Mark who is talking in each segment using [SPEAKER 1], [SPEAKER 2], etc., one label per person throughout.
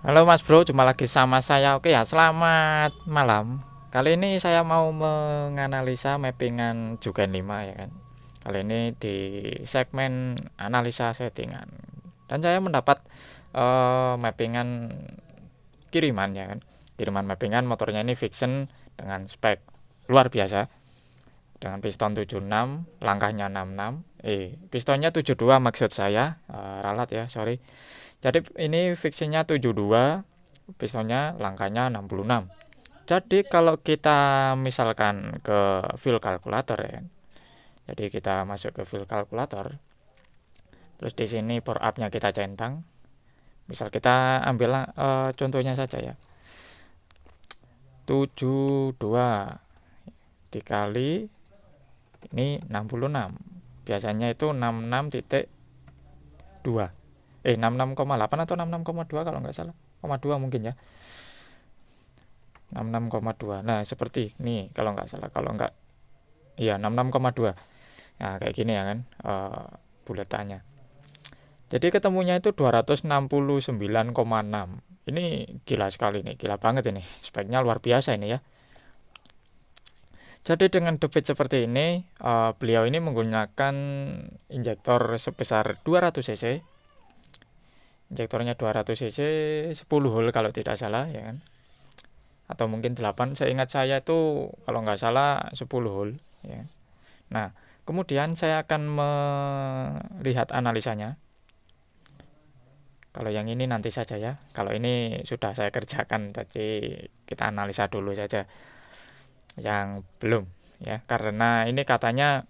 [SPEAKER 1] Halo Mas Bro, jumpa lagi sama saya. Oke ya, selamat malam. Kali ini saya mau menganalisa mappingan Jugen 5 ya kan. Kali ini di segmen analisa settingan. Dan saya mendapat mappingan kiriman ya kan. Kiriman mappingan motornya ini Vixen dengan spek luar biasa. Dengan piston 76, langkahnya 66. Pistonnya 72 maksud saya, ralat ya, sorry. Jadi ini fiksinya 72, pistonnya langkahnya 66. Jadi kalau kita misalkan ke fill calculator ya. Jadi kita masuk ke fill calculator. Terus di sini pour up-nya kita centang. Misal kita ambil contohnya saja ya. 72 dikali ini 66. Biasanya itu 66,2. 66,8 atau 66,2 kalau nggak salah. 2 mungkin ya. 66,2. Nah, seperti ini kalau nggak salah. Kalau nggak, iya 66,2. Nah, kayak gini ya kan buletannya. Jadi ketemunya itu 269,6. Ini gila sekali nih, gila banget ini. Speknya luar biasa ini ya. Jadi dengan debit seperti ini, beliau ini menggunakan injektor sebesar 200 cc. Injektornya 200 cc, 10 hole kalau tidak salah ya kan. Atau mungkin 8, seingat saya itu kalau nggak salah 10 hole ya. Nah, kemudian saya akan melihat analisanya. Kalau yang ini nanti saja ya. Kalau ini sudah saya kerjakan, jadi kita analisa dulu saja. Yang belum ya, karena ini katanya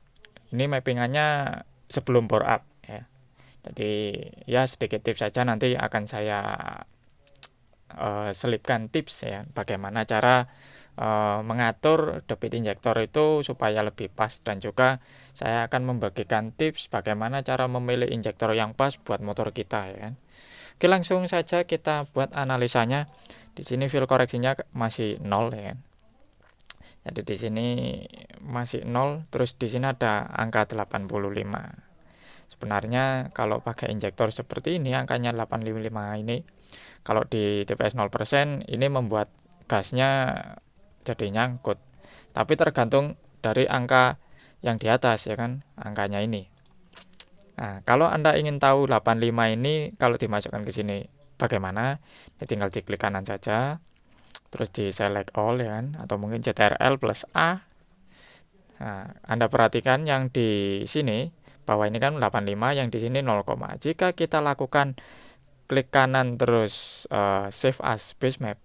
[SPEAKER 1] ini mappingannya sebelum bore up ya. Jadi ya sedikit tips saja, nanti akan saya selipkan tips ya bagaimana cara mengatur debit injektor itu supaya lebih pas, dan juga saya akan membagikan tips bagaimana cara memilih injektor yang pas buat motor kita ya kan. Oke, langsung saja kita buat analisanya. Di sini fill koreksinya masih 0 ya kan. Jadi di sini masih 0, terus di sini ada angka 85. Sebenarnya kalau pakai injektor seperti ini angkanya 85 ini, kalau di TPS 0% ini membuat gasnya jadi nyangkut. Tapi tergantung dari angka yang di atas ya kan, angkanya ini. Nah, kalau Anda ingin tahu 85 ini kalau dimasukkan ke sini bagaimana? Ya tinggal diklik kanan saja. Terus di select all ya kan, atau mungkin CTRL plus A. Nah, Anda perhatikan yang di sini bawah ini kan 85, yang di sini 0, jika kita lakukan klik kanan terus save as base map,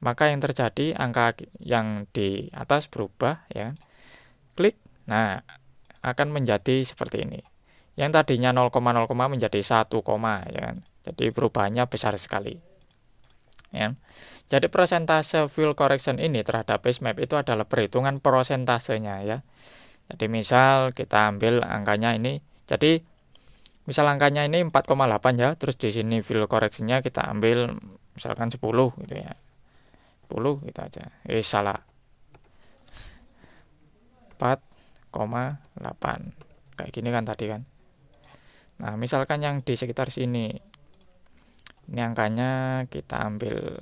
[SPEAKER 1] maka yang terjadi angka yang di atas berubah ya. Klik, nah akan menjadi seperti ini. Yang tadinya 0, menjadi 1, ya kan. Jadi perubahannya besar sekali. Ya. Jadi persentase fill correction ini terhadap base map itu adalah perhitungan prosentasenya ya. Jadi misal kita ambil angkanya ini, jadi misal angkanya ini 4,8 ya, terus di sini fill correction-nya kita ambil misalkan 10 gitu ya. 10 gitu aja. Salah. 4,8. Kayak gini kan tadi kan. Nah, misalkan yang di sekitar sini, ini angkanya kita ambil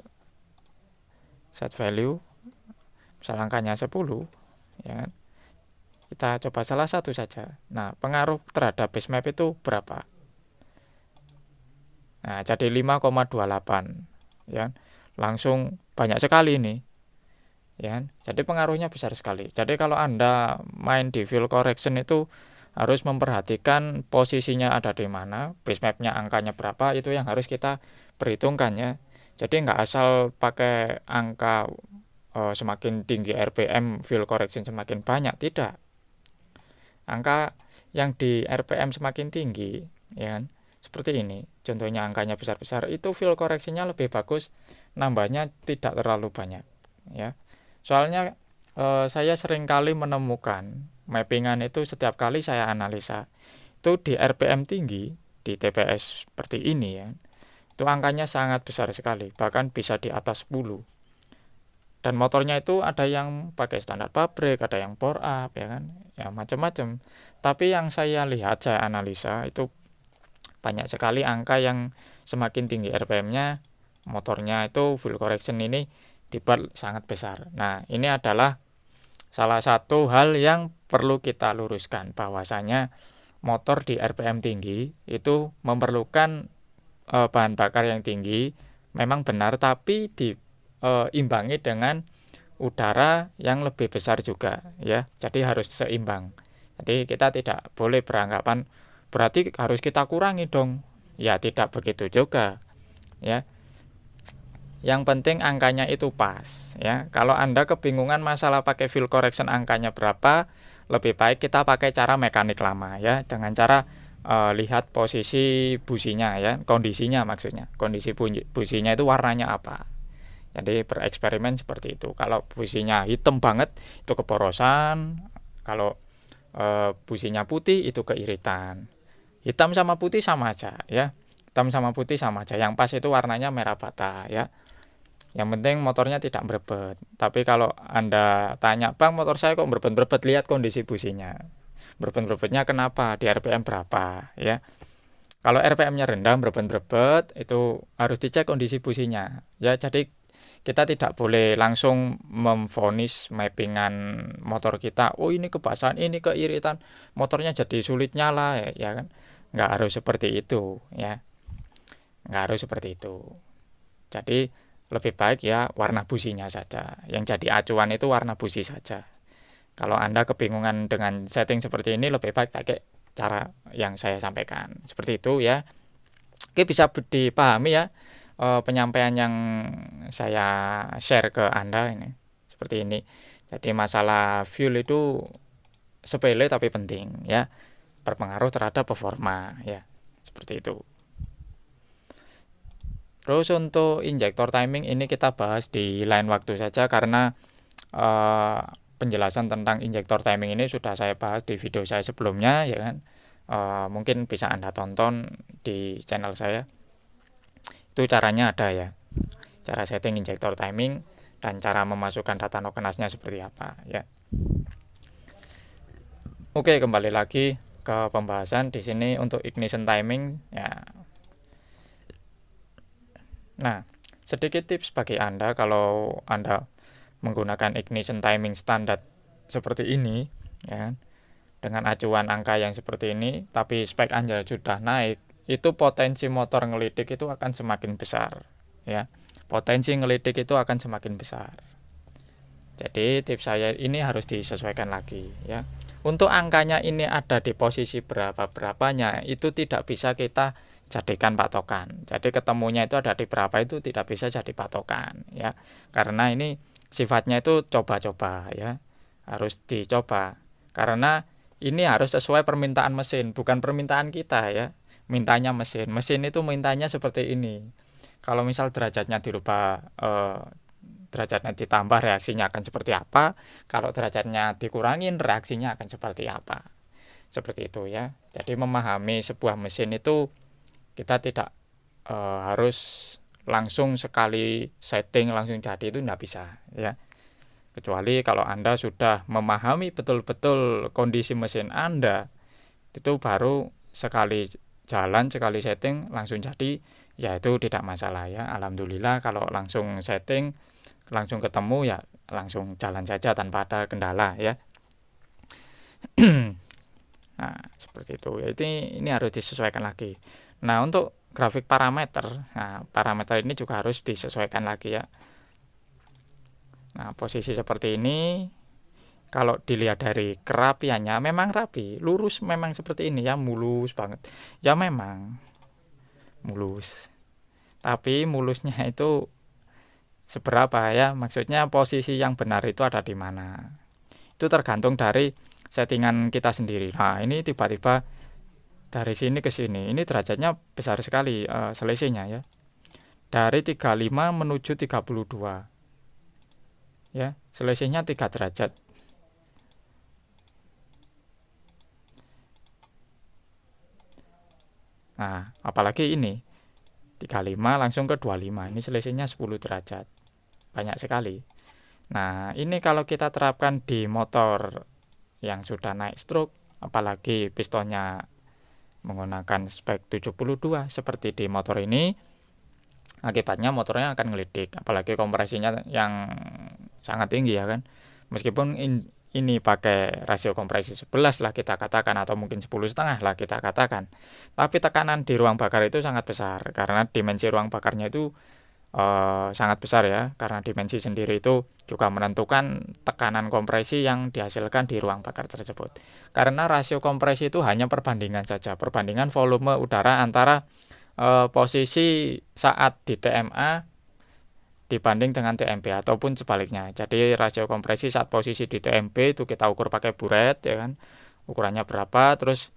[SPEAKER 1] set value, misal angkanya 10 ya kan. Kita coba salah satu saja. Nah, pengaruh terhadap base map itu berapa? Nah, jadi 5,28 ya. Langsung banyak sekali ini. Ya. Jadi pengaruhnya besar sekali. Jadi kalau Anda main di fill correction itu harus memperhatikan posisinya ada di mana, base mapnya angkanya berapa, itu yang harus kita perhitungkan ya. Jadi nggak asal pakai angka semakin tinggi RPM fill correction semakin banyak, tidak. Angka yang di RPM semakin tinggi ya kan, seperti ini contohnya, angkanya besar-besar, itu fill koreksinya lebih bagus, nambahnya tidak terlalu banyak ya. Soalnya saya sering kali menemukan mappingan itu setiap kali saya analisa itu di RPM tinggi, di TPS seperti ini ya, itu angkanya sangat besar sekali, bahkan bisa di atas 10. Dan motornya itu ada yang pakai standar pabrik, ada yang bore up ya kan, ya macam-macam. Tapi yang saya lihat, saya analisa itu banyak sekali angka yang semakin tinggi RPM-nya motornya itu fuel correction ini dibuat sangat besar. Nah, ini adalah salah satu hal yang perlu kita luruskan, bahwasanya motor di RPM tinggi itu memerlukan bahan bakar yang tinggi, memang benar, tapi diimbangi dengan udara yang lebih besar juga ya. Jadi harus seimbang. Jadi kita tidak boleh beranggapan berarti harus kita kurangi dong. Ya tidak begitu juga ya. Yang penting angkanya itu pas ya. Kalau Anda kebingungan masalah pakai fuel correction angkanya berapa, lebih baik kita pakai cara mekanik lama ya, dengan cara lihat posisi businya ya, kondisinya maksudnya. Kondisi businya itu warnanya apa. Jadi bereksperimen seperti itu. Kalau businya hitam banget itu keporosan, kalau businya putih itu keiritan. Hitam sama putih sama aja ya. Hitam sama putih sama aja. Yang pas itu warnanya merah bata ya. Yang penting motornya tidak berebet. Tapi kalau Anda tanya, "Bang, motor saya kok berebet-berebet?" Lihat kondisi businya. Berebet-berebetnya kenapa? Di RPM berapa ya. Kalau RPM-nya rendah, berebet-berebet, itu harus dicek kondisi businya. Ya, jadi kita tidak boleh langsung memvonis mappingan motor kita, oh ini kebasahan, ini keiritan, motornya jadi sulit nyala ya kan. Nggak harus seperti itu ya. Nggak harus seperti itu. Jadi lebih baik ya warna businya saja. Yang jadi acuan itu warna busi saja. Kalau Anda kebingungan dengan setting seperti ini, lebih baik pakai cara yang saya sampaikan. Seperti itu ya. Oke, bisa dipahami ya penyampaian yang saya share ke Anda ini. Seperti ini. Jadi masalah fuel itu sepele tapi penting ya. Berpengaruh terhadap performa ya. Seperti itu. Terus untuk injektor timing ini kita bahas di lain waktu saja, karena penjelasan tentang injektor timing ini sudah saya bahas di video saya sebelumnya ya kan. Mungkin bisa Anda tonton di channel saya. Itu caranya ada ya. Cara setting injektor timing dan cara memasukkan data no kenasnya seperti apa ya. Oke, kembali lagi ke pembahasan di sini untuk ignition timing ya. Nah, sedikit tips bagi Anda kalau Anda menggunakan ignition timing standar seperti ini ya, dengan acuan angka yang seperti ini, tapi spek Anda sudah naik, itu potensi motor ngelidik itu akan semakin besar ya. Potensi ngelidik itu akan semakin besar. Jadi tips saya ini harus disesuaikan lagi ya. Untuk angkanya ini ada di posisi berapa-berapanya itu tidak bisa kita jadikan patokan. Jadi ketemunya itu ada di berapa itu tidak bisa jadi patokan ya. Karena ini sifatnya itu coba-coba ya. Harus dicoba. Karena ini harus sesuai permintaan mesin, bukan permintaan kita ya. Mintanya mesin. Mesin itu mintanya seperti ini. Kalau misal derajatnya dirubah, derajatnya ditambah, reaksinya akan seperti apa. Kalau derajatnya dikurangin, reaksinya akan seperti apa. Seperti itu ya. Jadi memahami sebuah mesin itu kita tidak harus langsung sekali setting langsung jadi, itu tidak bisa ya. Kecuali kalau Anda sudah memahami betul-betul kondisi mesin Anda, itu baru sekali jalan, sekali setting langsung jadi, ya itu tidak masalah ya. Alhamdulillah kalau langsung setting, langsung ketemu ya langsung jalan saja tanpa ada kendala ya. Nah, seperti itu. Ya, ini harus disesuaikan lagi. Nah, untuk grafik parameter, nah parameter ini juga harus disesuaikan lagi ya. Nah, posisi seperti ini kalau dilihat dari kerapiannya memang rapi, lurus memang seperti ini ya, mulus banget. Ya memang mulus. Tapi mulusnya itu seberapa ya? Maksudnya posisi yang benar itu ada di mana? Itu tergantung dari settingan kita sendiri. Nah, ini tiba-tiba dari sini ke sini, ini derajatnya besar sekali selisihnya ya. Dari 35 menuju 32. Ya, selisihnya 3 derajat. Nah, apalagi ini 35 langsung ke 25, ini selisihnya 10 derajat. Banyak sekali. Nah, ini kalau kita terapkan di motor yang sudah naik stroke, apalagi pistonnya menggunakan spek 72 seperti di motor ini, Akibatnya motornya akan ngelidik, apalagi kompresinya yang sangat tinggi ya kan. Meskipun ini pakai rasio kompresi 11 lah kita katakan, atau mungkin 10,5 lah kita katakan, tapi tekanan di ruang bakar itu sangat besar karena dimensi ruang bakarnya itu sangat besar ya, karena dimensi sendiri itu juga menentukan tekanan kompresi yang dihasilkan di ruang bakar tersebut. Karena rasio kompresi itu hanya perbandingan saja, perbandingan volume udara antara posisi saat di TMA dibanding dengan TMP ataupun sebaliknya. Jadi rasio kompresi saat posisi di TMP itu kita ukur pakai buret ya kan, ukurannya berapa, terus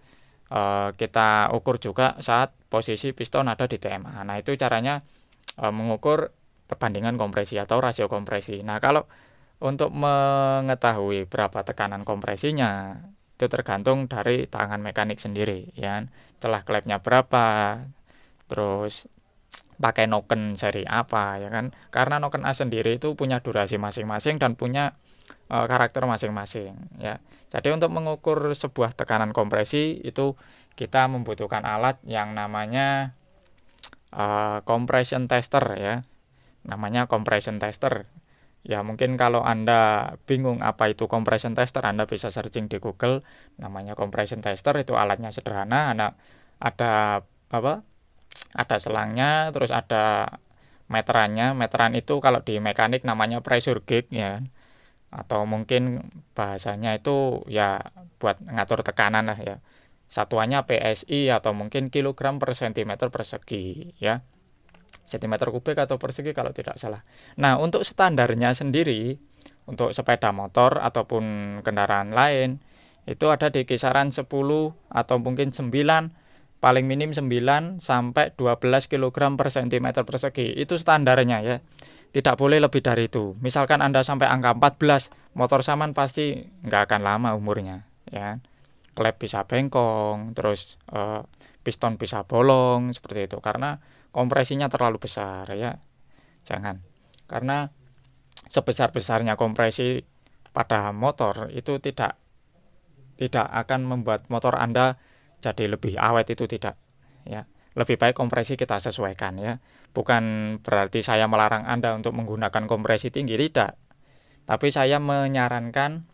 [SPEAKER 1] kita ukur juga saat posisi piston ada di TMA. Nah itu caranya mengukur perbandingan kompresi atau rasio kompresi. Nah kalau untuk mengetahui berapa tekanan kompresinya itu tergantung dari tangan mekanik sendiri ya kan. Celah klepnya berapa, terus pakai noken seri apa ya kan, karena noken A sendiri itu punya durasi masing-masing dan punya karakter masing-masing ya. Jadi untuk mengukur sebuah tekanan kompresi itu kita membutuhkan alat yang namanya compression tester ya, namanya compression tester ya. Mungkin kalau Anda bingung apa itu compression tester, Anda bisa searching di Google, namanya compression tester. Itu alatnya sederhana, ada ada selangnya, terus ada meterannya. Meteran itu kalau di mekanik namanya pressure gauge ya, atau mungkin bahasanya itu ya buat ngatur tekanan lah ya. Satuannya PSI atau mungkin kilogram per sentimeter persegi ya, sentimeter kubik atau persegi kalau tidak salah. Nah untuk standarnya sendiri untuk sepeda motor ataupun kendaraan lain itu ada di kisaran 10 atau mungkin 9, paling minim 9 sampai 12 kg per cm persegi. Itu standarnya ya. Tidak boleh lebih dari itu. Misalkan Anda sampai angka 14, motor Saman pasti nggak akan lama umurnya ya. Klep bisa bengkong, terus piston bisa bolong seperti itu karena kompresinya terlalu besar ya. Jangan. Karena sebesar-besarnya kompresi pada motor itu tidak akan membuat motor Anda jadi lebih awet, itu tidak ya. Lebih baik kompresi kita sesuaikan ya. Bukan berarti saya melarang Anda untuk menggunakan kompresi tinggi, tidak. Tapi saya menyarankan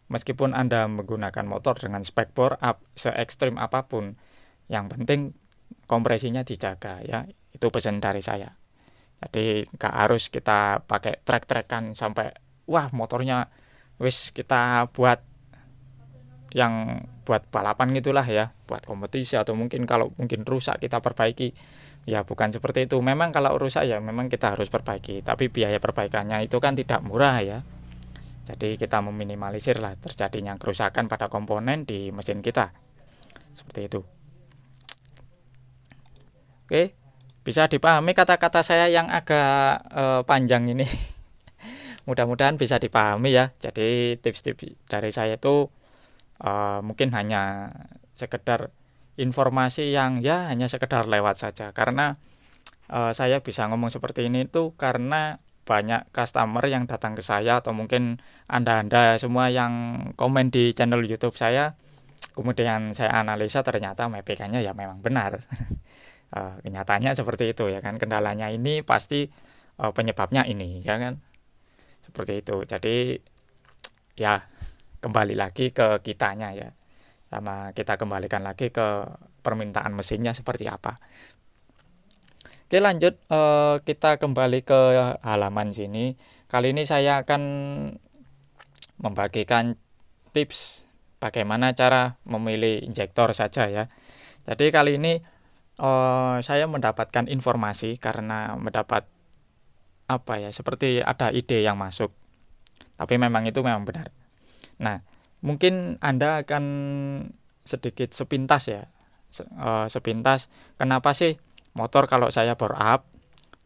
[SPEAKER 1] meskipun Anda menggunakan motor dengan spek bore up se ekstrim apapun, yang penting kompresinya dijaga ya. Itu pesan dari saya. Jadi nggak harus kita pakai trek-trekan sampai wah motornya wis kita buat yang buat balapan gitulah ya, buat kompetisi, atau mungkin kalau mungkin rusak kita perbaiki ya. Bukan seperti itu. Memang kalau rusak ya memang kita harus perbaiki, tapi biaya perbaikannya itu kan tidak murah ya. Jadi kita meminimalisir lah terjadinya kerusakan pada komponen di mesin kita seperti itu. Oke, bisa dipahami kata-kata saya yang agak panjang ini. Mudah-mudahan bisa dipahami ya. Jadi tips-tips dari saya itu mungkin hanya sekedar informasi yang ya hanya sekedar lewat saja, karena saya bisa ngomong seperti ini itu karena banyak customer yang datang ke saya, atau mungkin anda semua yang komen di channel YouTube saya, kemudian saya analisa ternyata mapping-nya ya memang benar. Kenyataannya seperti itu ya kan, kendalanya ini pasti penyebabnya ini ya kan, seperti itu. Jadi ya kembali lagi ke kitanya ya, sama kita kembalikan lagi ke permintaan mesinnya seperti apa. Oke lanjut, kita kembali ke halaman sini. Kali ini saya akan membagikan tips bagaimana cara memilih injektor saja ya. Jadi kali ini saya mendapatkan informasi karena mendapat seperti ada ide yang masuk, tapi memang itu memang benar. Nah, mungkin Anda akan sedikit sepintas ya, sepintas kenapa sih motor kalau saya bore up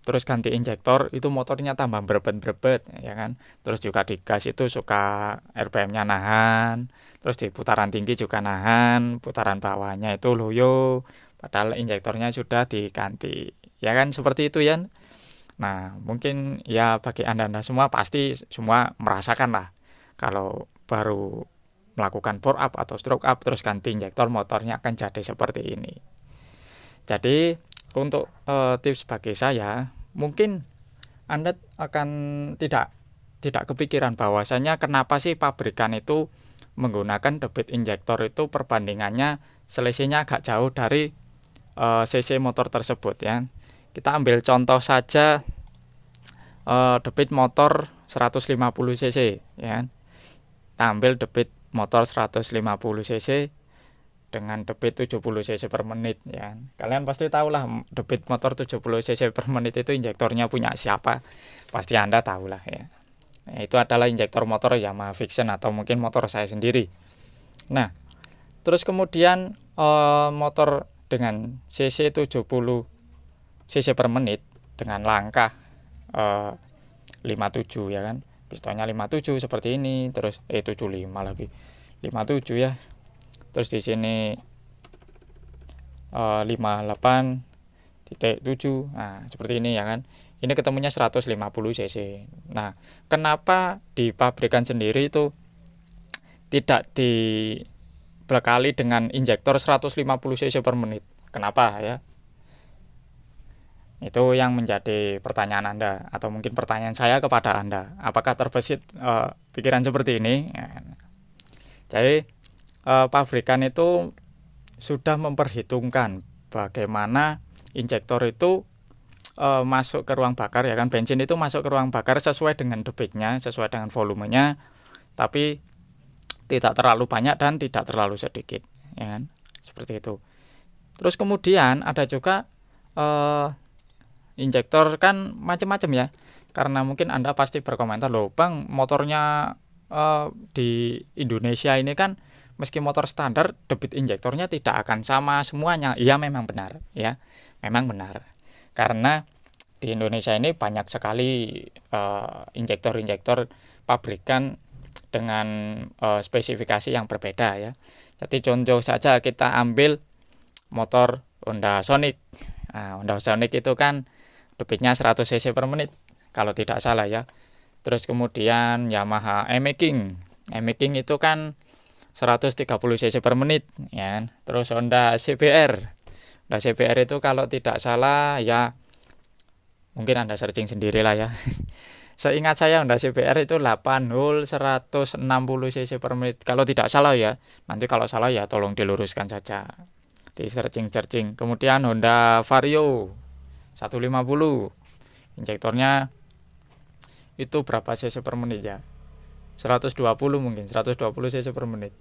[SPEAKER 1] terus ganti injektor itu motornya tambah berebet ya kan. Terus juga di gas itu suka RPM-nya nahan, terus di putaran tinggi juga nahan, putaran bawahnya itu loyo, padahal injektornya sudah diganti ya kan, seperti itu ya. Nah mungkin ya bagi anda semua pasti semua merasakan lah kalau baru melakukan bore up atau stroke up terus ganti injektor motornya akan jadi seperti ini. Jadi untuk tips bagi saya, mungkin Anda akan tidak kepikiran bahwasanya kenapa sih pabrikan itu menggunakan debit injektor itu perbandingannya selisihnya agak jauh dari cc motor tersebut ya. Kita ambil contoh saja debit motor 150 cc ya. Kita ambil debit motor 150 cc dengan debit 70 cc per menit ya. Kalian pasti tahulah debit motor 70 cc per menit itu injektornya punya siapa. Pasti Anda tahulah ya. Nah, itu adalah injektor motor Yamaha Vixion atau mungkin motor saya sendiri. Nah, terus kemudian motor dengan cc 70 cc per menit dengan langkah 57 ya kan. Pistonnya 57 seperti ini, terus 75 lagi. 57 ya. Terus di sini 58.7. Nah, seperti ini ya kan. Ini ketemunya 150 cc. Nah, kenapa di pabrikan sendiri itu tidak dibekali dengan injektor 150 cc per menit? Kenapa ya? Itu yang menjadi pertanyaan Anda atau mungkin pertanyaan saya kepada Anda. Apakah terbesit pikiran seperti ini? Ya. Jadi pabrikan itu sudah memperhitungkan bagaimana injektor itu masuk ke ruang bakar ya kan, bensin itu masuk ke ruang bakar sesuai dengan debitnya, sesuai dengan volumenya, tapi tidak terlalu banyak dan tidak terlalu sedikit ya kan, seperti itu. Terus kemudian ada juga injektor kan macam-macam ya, karena mungkin Anda pasti berkomentar, loh Bang, motornya di Indonesia ini kan meski motor standar debit injektornya tidak akan sama semuanya. Iya, memang benar ya, memang benar. Karena di Indonesia ini banyak sekali injektor-injektor pabrikan dengan spesifikasi yang berbeda ya. Jadi contoh saja kita ambil motor Honda Sonic. Nah, Honda Sonic itu kan debitnya 100 cc per menit kalau tidak salah ya. Terus kemudian Yamaha M-King. M-King itu kan 130 cc per menit ya. Terus Honda CBR. Honda CBR itu kalau tidak salah ya, mungkin Anda searching sendirilah ya. Seingat saya Honda CBR itu 8 hole 160 cc per menit kalau tidak salah ya. Nanti kalau salah ya tolong diluruskan saja di searching. Kemudian Honda Vario 150, injektornya itu berapa cc per menit ya, 120 mungkin, 120 cc per menit.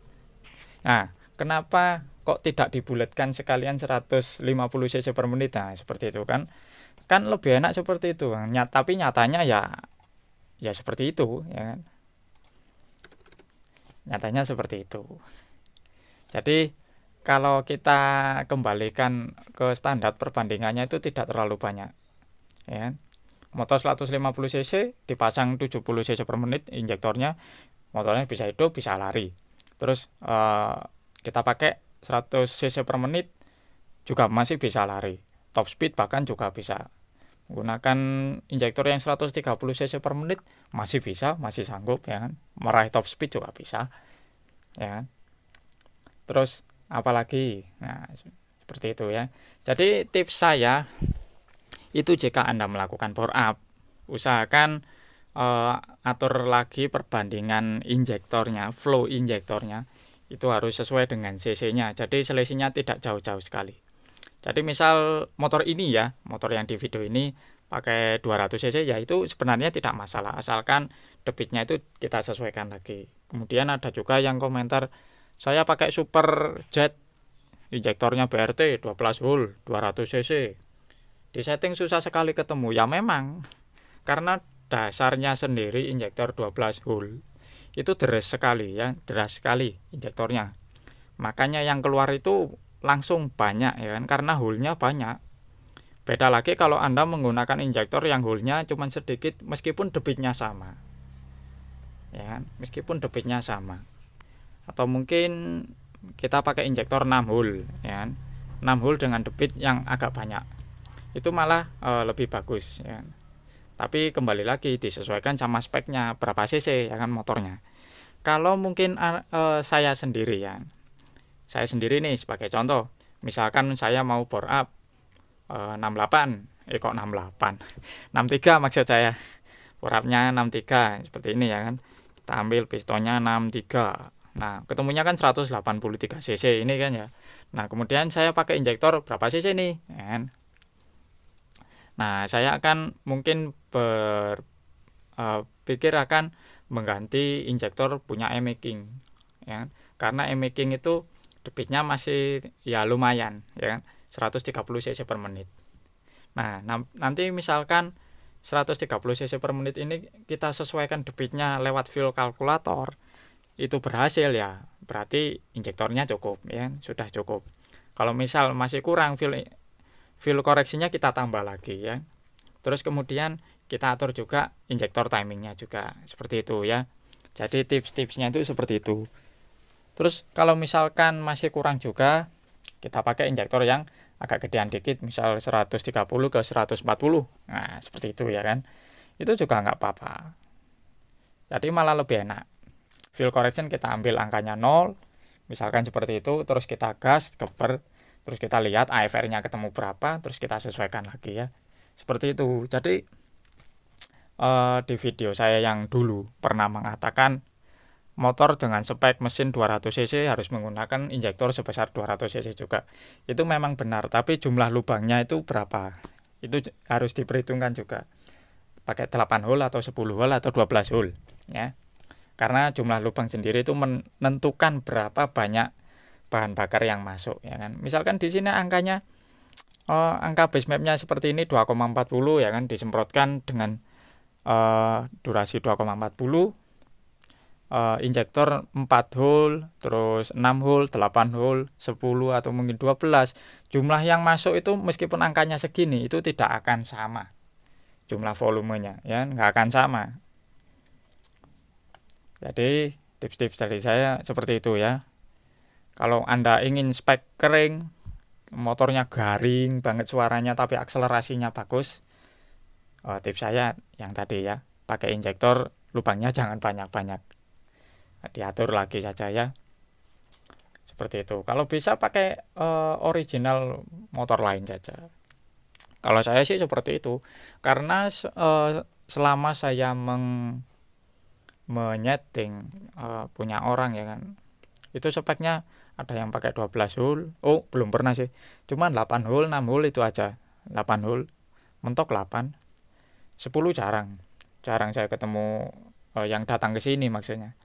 [SPEAKER 1] Nah, kenapa kok tidak dibulatkan sekalian 150 cc per menit? Nah, seperti itu kan lebih enak seperti itu. Tapi nyatanya ya seperti itu ya kan. Nyatanya seperti itu. Jadi kalau kita kembalikan ke standar perbandingannya itu tidak terlalu banyak ya. Motor 150 cc dipasang 70 cc per menit injektornya, motornya bisa hidup, bisa lari. Terus kita pakai 100 cc per menit juga masih bisa lari, top speed bahkan juga bisa. Menggunakan injektor yang 130 cc per menit masih bisa, masih sanggup ya kan, meraih top speed juga bisa ya kan. Terus apalagi, nah seperti itu ya. Jadi tips saya itu jika Anda melakukan bore up, usahakan atur lagi perbandingan injektornya, flow injektornya itu harus sesuai dengan cc-nya. Jadi selisihnya tidak jauh-jauh sekali. Jadi misal motor ini ya, motor yang di video ini pakai 200 cc ya, itu sebenarnya tidak masalah asalkan debitnya itu kita sesuaikan lagi. Kemudian ada juga yang komentar, saya pakai super jet injektornya BRT 12 volt 200 cc. Di setting susah sekali ketemu. Ya memang karena dasarnya sendiri injektor 12 volt itu deras sekali ya, deras sekali injektornya. Makanya yang keluar itu langsung banyak ya kan, karena hole-nya banyak. Beda lagi kalau Anda menggunakan injektor yang hole-nya cuma sedikit meskipun debitnya sama. Ya kan? Meskipun debitnya sama. Atau mungkin kita pakai injektor 6 hole ya kan. 6 hole dengan debit yang agak banyak. Itu malah lebih bagus ya. Tapi kembali lagi disesuaikan sama speknya, berapa cc ya kan motornya. Kalau mungkin saya sendiri ya. Saya sendiri nih sebagai contoh, misalkan saya mau bore up 68, kok 68, 63 maksud saya, purapnya 63 seperti ini ya kan. Kita ambil pistonnya 63. Nah, ketemunya kan 183 cc ini kan ya. Nah, kemudian saya pakai injektor berapa cc nih, ya kan? Nah, saya akan mungkin pikir akan mengganti injektor punya e-making, ya kan? Karena e-making itu debitnya masih ya lumayan, ya kan? 130 cc per menit. Nah, nanti misalkan 130 cc per menit ini kita sesuaikan debitnya lewat fuel kalkulator, itu berhasil ya, berarti injektornya cukup, ya, sudah cukup. Kalau misal masih kurang fuel koreksinya kita tambah lagi ya. Terus kemudian kita atur juga injektor timingnya juga seperti itu ya. Jadi tips-tipsnya itu seperti itu. Terus kalau misalkan masih kurang juga, kita pakai injektor yang agak gedean dikit, misal 130 ke 140. Nah, seperti itu ya kan. Itu juga nggak apa-apa. Jadi malah lebih enak. Fuel correction kita ambil angkanya 0, misalkan seperti itu, terus kita gas, keber, terus kita lihat AFR-nya ketemu berapa, terus kita sesuaikan lagi ya. Seperti itu. Jadi di video saya yang dulu pernah mengatakan motor dengan spek mesin 200 cc harus menggunakan injektor sebesar 200 cc juga. Itu memang benar, tapi jumlah lubangnya itu berapa? Itu harus diperhitungkan juga. Pakai 8 hole atau 10 hole atau 12 hole ya. Karena jumlah lubang sendiri itu menentukan berapa banyak bahan bakar yang masuk ya kan. Misalkan di sini angkanya angka base mapnya seperti ini 2,40 ya kan, disemprotkan dengan durasi 2,40, injektor 4 hole, terus 6 hole, 8 hole, 10 atau mungkin 12. Jumlah yang masuk itu meskipun angkanya segini itu tidak akan sama. Jumlah volumenya ya nggak akan sama. Jadi tips-tips dari saya seperti itu ya. Kalau Anda ingin spek kering, motornya garing banget suaranya tapi akselerasinya bagus, tips saya yang tadi ya, pakai injektor lubangnya jangan banyak-banyak, diatur lagi saja ya, seperti itu. Kalau bisa pakai original motor lain saja. Kalau saya sih seperti itu, karena selama saya menyeting punya orang ya kan, itu speknya ada yang pakai 12 hole, belum pernah sih, cuman 8 hole, 6 hole itu aja, 8 hole, mentok 8, 10 jarang saya ketemu yang datang ke sini maksudnya.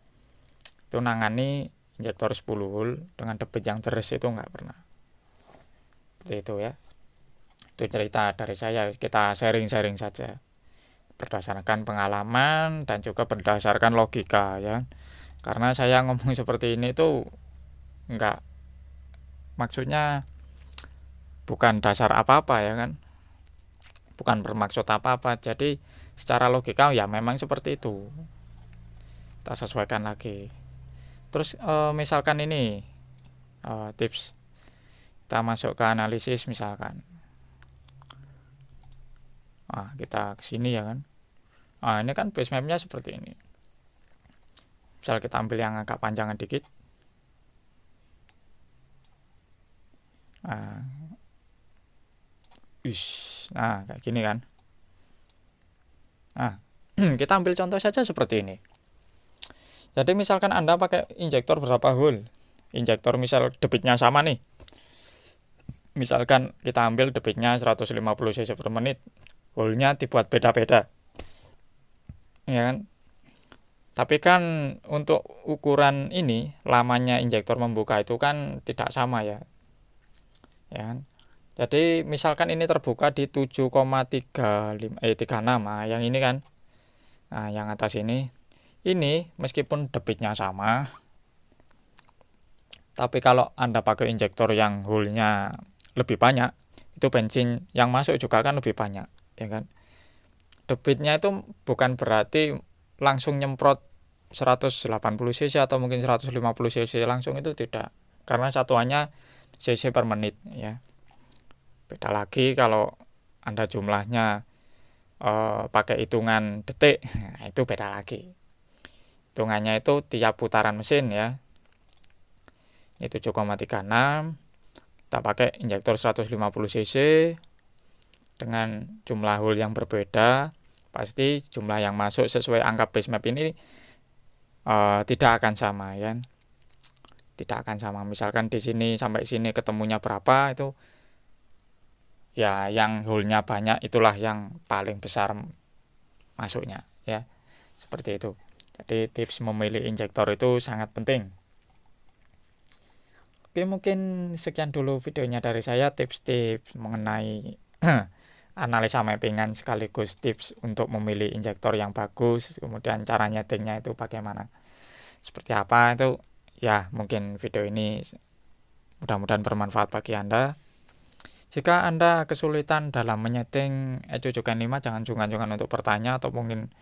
[SPEAKER 1] Itu nangani injektor 10 hole dengan debit yang deres itu nggak pernah. Seperti itu ya. Itu cerita dari saya, kita sharing-sharing saja. Berdasarkan pengalaman dan juga berdasarkan logika ya. Karena saya ngomong seperti ini tuh nggak, maksudnya bukan dasar apa-apa ya kan. Bukan bermaksud apa-apa, jadi secara logika ya memang seperti itu, kita sesuaikan lagi. Terus misalkan ini tips, kita masuk ke analisis misalkan, kita kesini ya kan, ini kan base mapnya seperti ini. Misal kita ambil yang agak panjangan dikit, kayak gini kan. Kita ambil contoh saja seperti ini. Jadi misalkan Anda pakai injektor berapa hole, injektor misal debitnya sama nih, misalkan kita ambil debitnya 150 cc per menit, hole-nya dibuat beda-beda ya kan. Tapi kan untuk ukuran ini, lamanya injektor membuka itu kan tidak sama ya kan. Jadi misalkan ini terbuka di 7,36, yang ini kan, yang atas ini meskipun debitnya sama, tapi kalau Anda pakai injektor yang hole-nya lebih banyak, itu bensin yang masuk juga kan lebih banyak ya kan. Debitnya itu bukan berarti langsung nyemprot 180 cc atau mungkin 150 cc langsung, itu tidak, karena satuannya cc per menit ya. Beda lagi kalau Anda jumlahnya pakai hitungan detik, itu beda lagi. Hitungannya itu tiap putaran mesin ya. Ini 7,36, kita pakai injektor 150 cc, dengan jumlah hole yang berbeda, pasti jumlah yang masuk sesuai angka base map ini tidak akan sama ya. Tidak akan sama. Misalkan di sini sampai sini ketemunya berapa, itu ya yang hole-nya banyak itulah yang paling besar masuknya ya. Seperti itu. Jadi tips memilih injektor itu sangat penting. Oke, mungkin sekian dulu videonya dari saya, tips-tips mengenai analisa mappingan sekaligus tips untuk memilih injektor yang bagus, kemudian cara nyetingnya itu bagaimana, seperti apa itu ya. Mungkin video ini mudah-mudahan bermanfaat bagi Anda. Jika Anda kesulitan dalam menyeting Ecujuken 5, jangan sungkan-sungkan untuk bertanya, atau mungkin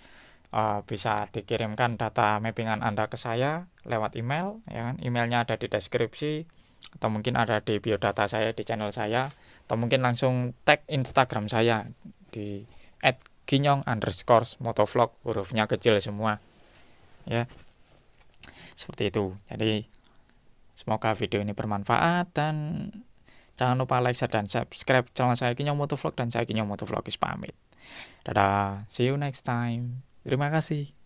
[SPEAKER 1] bisa dikirimkan data mappingan Anda ke saya lewat email ya kan. Emailnya ada di deskripsi, atau mungkin ada di biodata saya di channel saya, atau mungkin langsung tag Instagram saya di @ginyong_motovlog, hurufnya kecil semua ya. Seperti itu. Jadi semoga video ini bermanfaat, dan jangan lupa like, share, dan subscribe channel saya Ginyong Motovlog, dan saya Ginyong Motovlogis pamit. Dadah, see you next time. Terima kasih.